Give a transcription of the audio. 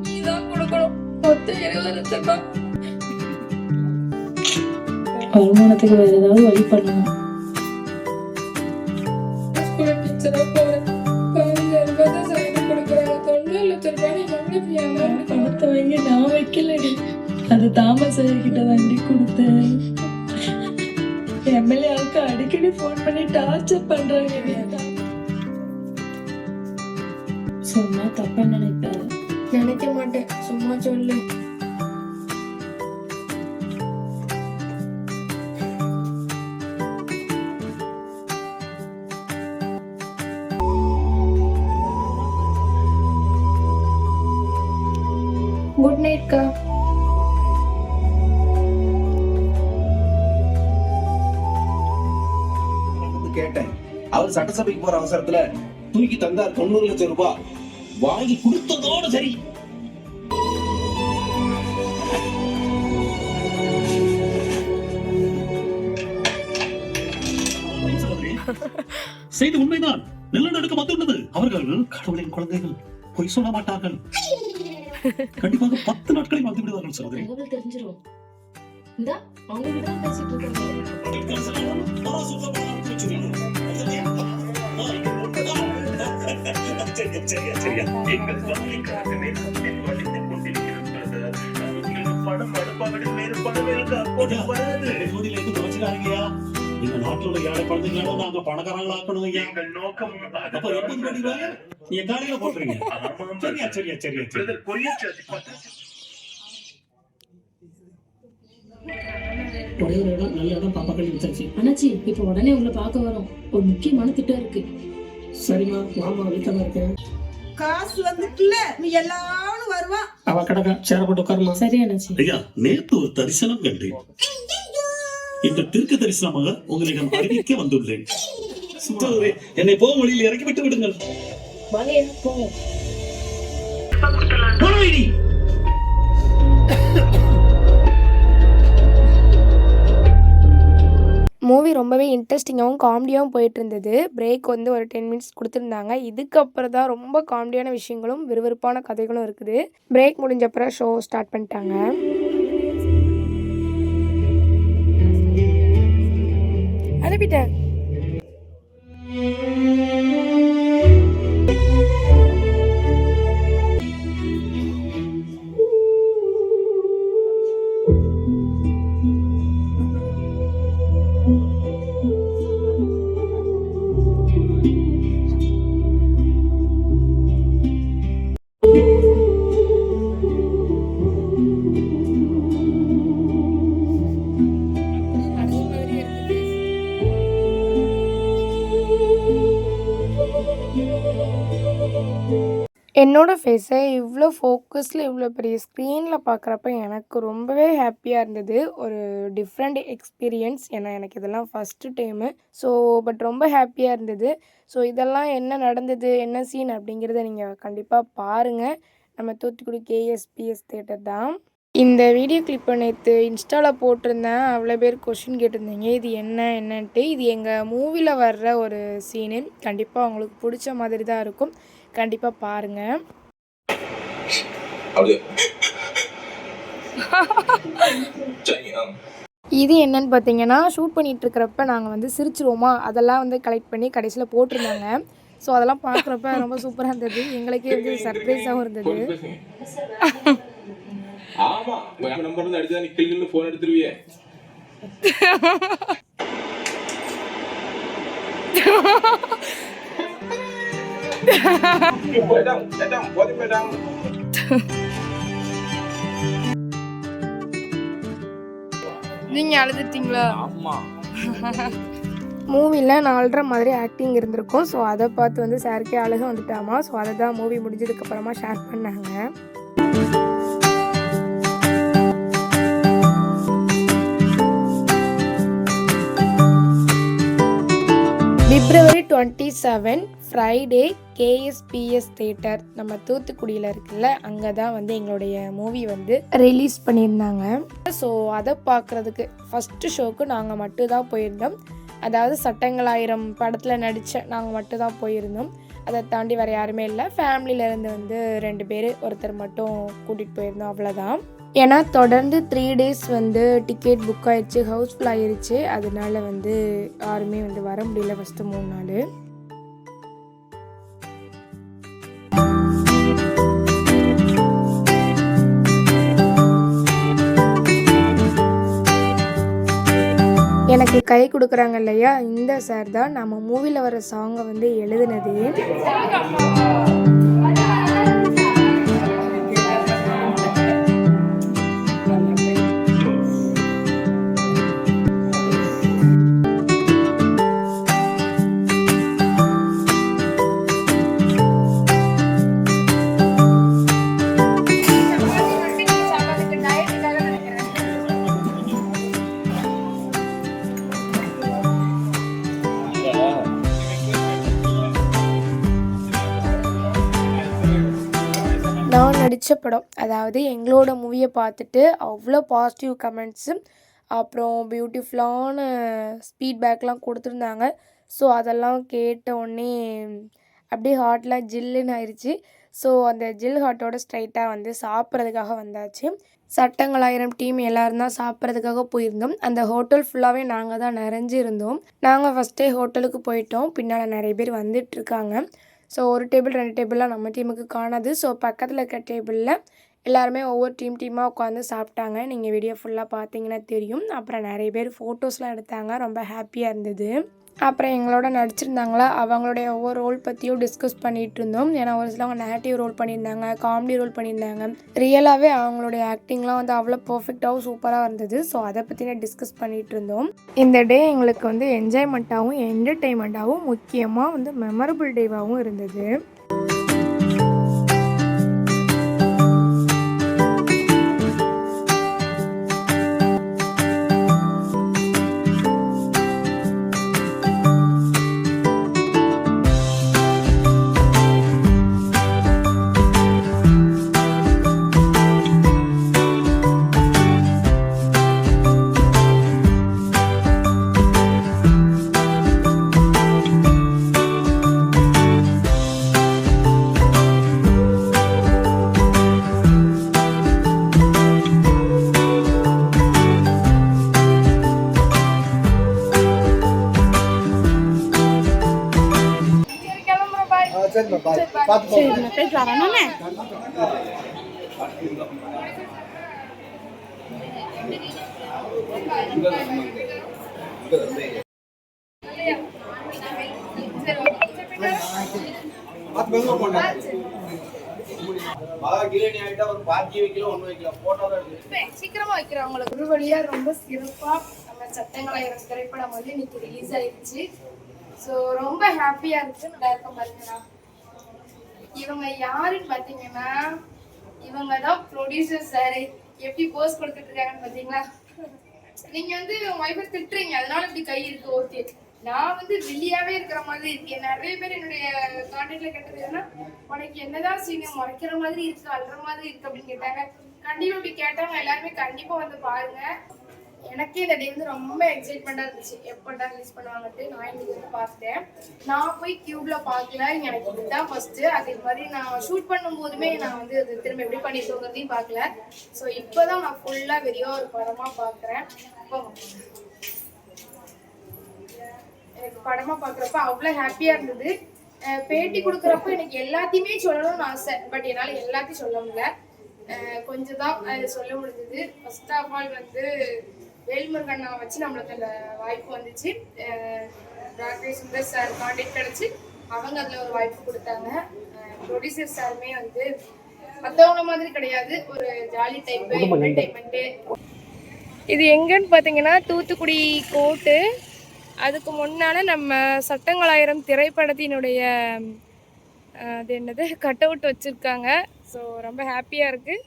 நீதான் கொடுக்கணும். மொத்தம் 20 லட்சம். வருமானத்துக்கு வேற ஏதாவது வழி பண்ணணும். பணத்தை வாங்கி நான் வைக்கலடி, அது தாமஸ் கிட்ட தாண்டி கொடுத்தேன். எம்எல்ஏவுக்கு அடிக்கடி போன் பண்ணி டார்ச்சர் பண்றாங்க. சொன்னா தப்பா நினைப்ப? நினைக்க மாட்டேன், சும்மா சொல்லு. குட் நைட் கா. கேட்டேன், அவர் சட்டசபைக்கு போற அவசரத்துல தூக்கி தந்தார் 90 லட்சம் ரூபாய். வாங்கி கொடுத்ததோடு சரி. செய்தி உண்மைதான். நிலநடுக்கம் வந்துள்ளது. அவர்கள் கடவுளின் குழந்தைகள், பொய் சொல்ல மாட்டார்கள். கண்டிப்பாக 10 நாட்களில் வந்து விடுவார்கள் சகோதரி. தெரிஞ்சிரும். இந்தா அவங்க கிட்ட தான் பேசிட்டு இருக்காங்க. இந்த நாட்டோட ஏழை குழந்தைங்களும் நாங்க பணக்காரங்களாக்கணும். எங்கள் நோக்கம் அப்ப எப்போது பண்ணிடுவாங்க? நீங்க காலையில போட்டுறீங்க. சரியா சரியா சரியா ஒரே ஒரு இடம், நல்ல இடம் பாப்பா கல்வி வச்சாச்சு. அண்ணாச்சி இப்ப உடனே உங்களை பார்க்க வரோம். ஒரு முக்கியமான திட்டம் இருக்கு. சரிம்மா மாமா வீட்டுல தான் இருக்கேன். காசு வந்துட்டுல நீ எல்லாரும் வருவா. அவ கடக்க சேர போட்டு உட்காருமா. சரி அண்ணாச்சி. ஐயா, நேத்து ஒரு தரிசனம் கண்டேன். இந்த தீர்க்க தரிசனமாக உங்களிடம் அறிவிக்க வந்துள்ளேன். என்னை போக வழியில் இறக்கி விட்டு விடுங்கள். மூவி ரொம்பவே இன்ட்ரெஸ்டிங்காகவும் காமெடியாகவும் போயிட்டு இருந்தது. பிரேக் வந்து ஒரு 10 மினிட்ஸ் கொடுத்துருந்தாங்க. இதுக்கப்புறம் தான் ரொம்ப காமெடியான விஷயங்களும் விறுவிறுப்பான கதைகளும் இருக்குது. பிரேக் முடிஞ்சப்பறம் ஷோ ஸ்டார்ட் பண்ணிட்டாங்க. அனுப்பிட்டேன். என்னோட ஃபேஸை இவ்வளோ ஃபோக்கஸில் இவ்வளோ பெரிய ஸ்க்ரீனில் பார்க்குறப்ப எனக்கு ரொம்பவே ஹாப்பியாக இருந்தது. ஒரு டிஃப்ரெண்ட் எக்ஸ்பீரியன்ஸ். ஏன்னா எனக்கு இதெல்லாம் ஃபஸ்ட்டு டைமு. ஸோ பட் ரொம்ப ஹாப்பியாக இருந்தது. ஸோ இதெல்லாம் என்ன நடந்தது, என்ன சீன் அப்படிங்கிறத நீங்கள் கண்டிப்பாக பாருங்கள். நம்ம தூத்துக்குடி கேஎஸ்பிஎஸ் தியேட்டர் தான். இந்த வீடியோ கிளிப்பை நேற்று இன்ஸ்டாவில் போட்டிருந்தேன். அவ்வளோ பேர் கொஷின் கேட்டிருந்தீங்க இது என்னன்ட்டு. இது எங்கள் மூவியில் வர்ற ஒரு சீனு. கண்டிப்பாக உங்களுக்கு பிடிச்ச மாதிரி தான் இருக்கும். கண்டிப்பாக பாருங்கள். இது என்னன்னு பார்த்தீங்கன்னா, ஷூட் பண்ணிகிட்டு இருக்கிறப்ப நாங்கள் வந்து சிரிச்சிருவோமா, அதெல்லாம் வந்து கலெக்ட் பண்ணி கடைசியில் போட்டிருந்தாங்க. ஸோ அதெல்லாம் பார்க்குறப்ப ரொம்ப சூப்பராக இருந்தது. எங்களுக்கே வந்து சர்ப்ரைஸாகவும் இருந்தது. நீங்க அழுதுட்டீங்களா? மூவியில் 4:30 மாதிரி ஆக்டிங் இருந்திருக்கும். ஸோ அதை பார்த்து வந்து சாருக்கே அழகு வந்துட்டாமா. ஸோ அதை தான் மூவி முடிஞ்சதுக்கப்புறமா ஷேர் பண்ணாங்க. February 27 ஃப்ரைடே KSPS தேட்டர் நம்ம தூத்துக்குடியில் இருக்குல்ல, அங்கே தான் வந்து எங்களுடைய மூவி வந்து ரிலீஸ் பண்ணியிருந்தாங்க. ஸோ அதை பார்க்குறதுக்கு ஃபஸ்ட்டு ஷோக்கு நாங்கள் மட்டும்தான் போயிருந்தோம். அதாவது சட்டங்கள் ஆயிரம் படத்தில் நடித்த நாங்கள் மட்டும்தான் போயிருந்தோம். அதை தாண்டி வேறு யாருமே இல்லை. ஃபேமிலியிலேருந்து வந்து 2 பேர், ஒருத்தர் மட்டும் கூட்டிகிட்டு போயிருந்தோம், அவ்வளோதான். ஏன்னா தொடர்ந்து 3 days வந்து டிக்கெட் புக் ஆயிடுச்சு, ஹவுஸ்ஃபுல் ஆகிருச்சு. அதனால வந்து யாருமே வந்து வர முடியல ஃபஸ்ட்டு 3 நாள். எனக்கு கை கொடுக்குறாங்க இல்லையா, இந்த சார் தான் நம்ம மூவியில் வர சாங்கை வந்து எழுதுனது. நான் நடித்த படம், அதாவது எங்களோட மூவியை பார்த்துட்டு அவ்வளோ பாசிட்டிவ் கமெண்ட்ஸு, அப்புறம் பியூட்டிஃபுல்லான ஃபீட்பேக்லாம் கொடுத்துருந்தாங்க. ஸோ அதெல்லாம் கேட்ட உடனே அப்படியே ஹார்ட்லாம் ஜில்லுன்னு ஆயிடுச்சு. ஸோ அந்த ஜில் ஹார்ட்டோட ஸ்ட்ரைட்டாக வந்து சாப்பிட்றதுக்காக வந்தாச்சு. சட்டங்கள் ஆயிரம் டீம் எல்லோரும் தான் சாப்பிட்றதுக்காக போயிருந்தோம். அந்த ஹோட்டல் ஃபுல்லாகவே நாங்கள் தான் நிறைஞ்சு இருந்தோம். நாங்கள் ஃபஸ்ட்டே ஹோட்டலுக்கு போயிட்டோம். பின்னால் நிறைய பேர் வந்துட்டுருக்காங்க. ஸோ ஒரு டேபிள் 2 டேபிள்லாம் நம்ம டீமுக்கு காணாது. ஸோ பக்கத்தில் இருக்க டேபிளில் எல்லாருமே ஒவ்வொரு டீமாக உட்காந்து சாப்பிட்டாங்க. நீங்கள் வீடியோ ஃபுல்லாக பார்த்தீங்கன்னா தெரியும். அப்புறம் நிறைய பேர் ஃபோட்டோஸ்லாம் எடுத்தாங்க. ரொம்ப ஹாப்பியாக இருந்தது. அப்புறம் எங்களோட நடிச்சிருந்தாங்களா, அவங்களுடைய ஒவ்வொரு ரோல் பற்றியும் டிஸ்கஸ் பண்ணிகிட்டு இருந்தோம். ஏன்னா ஒரு சிலவங்க நெகட்டிவ் ரோல் பண்ணியிருந்தாங்க, காமெடி ரோல் பண்ணியிருந்தாங்க. ரியலாகவே அவங்களுடைய ஆக்டிங்லாம் வந்து அவ்வளோ பர்ஃபெக்டாகவும் சூப்பராக இருந்தது. ஸோ அதை பற்றின டிஸ்கஸ் பண்ணிகிட்டு இருந்தோம். இந்த டே எங்களுக்கு வந்து என்ஜாய்மெண்ட்டாகவும் என்டர்டெயின்மெண்ட்டாகவும் முக்கியமாக வந்து மெமரபிள் டேவாகவும் இருந்தது. சீக்கிரமா வைக்கிறேன் உங்களுக்கு. ஒரு வழியா ரொம்ப சிறப்பா நம்ம சட்டங்கள் ஆயிரம் திரைப்படம் வந்து இன்னைக்கு ரிலீஸ் ஆயிடுச்சு. ஸோ ரொம்ப ஹாப்பியா இருக்கு. நல்லா இருக்க பாருங்கண்ணா. இவங்க யாருன்னு பாத்தீங்கன்னா, இவங்க தான் ப்ரொடியூசர் சாரு. எப்படி போஸ்ட் கொடுத்துட்டு இருக்காங்கன்னு பாத்தீங்களா? நீங்க வந்து உங்க வைஃபை திட்டுறீங்க, அதனால இப்படி கை இருக்கு. ஓகே, நான் வந்து வெளியாவே இருக்கிற மாதிரி இருக்கேன். நிறைய பேர் என்னுடைய கான்டாக்ட்ல கேட்டது ஏன்னா, உனக்கு என்னதான் சீனியம் மறைக்கிற மாதிரி இருக்கு, அல்ற மாதிரி இருக்கு அப்படின்னு கேட்டாங்க. கண்டிப்பா இப்படி கேட்டாங்க. எல்லாருமே கண்டிப்பா வந்து பாருங்க. எனக்கே இந்த டே வந்து ரொம்ப எக்ஸைட்மெண்ட்டாக இருந்துச்சு. எப்போடா ரிலீஸ் பண்ணுவாங்கட்டு நான் இன்னைக்கு வந்து பார்த்தேன். நான் போய் கியூப்ல பார்க்கல, எனக்கு இதுதான் ஃபர்ஸ்ட்டு. அதே மாதிரி நான் ஷூட் பண்ணும்போதுமே நான் வந்து அது திரும்ப எப்படி பண்ணிட்டுங்கிறதையும் பார்க்கல. ஸோ இப்போ தான் நான் ஃபுல்லாக வெளியே ஒரு படமாக பார்க்குறேன். எனக்கு படமாக பார்க்குறப்ப அவ்வளோ ஹாப்பியாக இருந்தது. பேட்டி கொடுக்குறப்ப எனக்கு எல்லாத்தையுமே சொல்லணும்னு ஆசை. பட் என்னால் எல்லாத்தையும் சொல்ல முடியல. கொஞ்சம் தான் அது சொல்ல முடிஞ்சது. ஃபர்ஸ்ட் ஆஃப் ஆல் வந்து வேல்முருகன் வச்சு நம்மளுக்கு அந்த வாய்ப்பு வந்துச்சு. டாக்டர் சுந்தர் சார் கான்டாக்ட் கிடச்சி அவங்க அதில் ஒரு வாய்ப்பு கொடுத்தாங்க. ப்ரொடியூசர் சாருமே வந்து மற்றவங்க மாதிரி கிடையாது, ஒரு ஜாலி டைப்பு, என்டர்டைன்மெண்ட்டு. இது எங்கன்னு பார்த்தீங்கன்னா தூத்துக்குடி கோர்ட்டு. அதுக்கு முன்னால் நம்ம சட்டங்கள் ஆயிரம் திரைப்படத்தினுடைய அது என்னது கட் அவுட் வச்சுருக்காங்க. ஸோ ரொம்ப ஹாப்பியாக இருக்குது.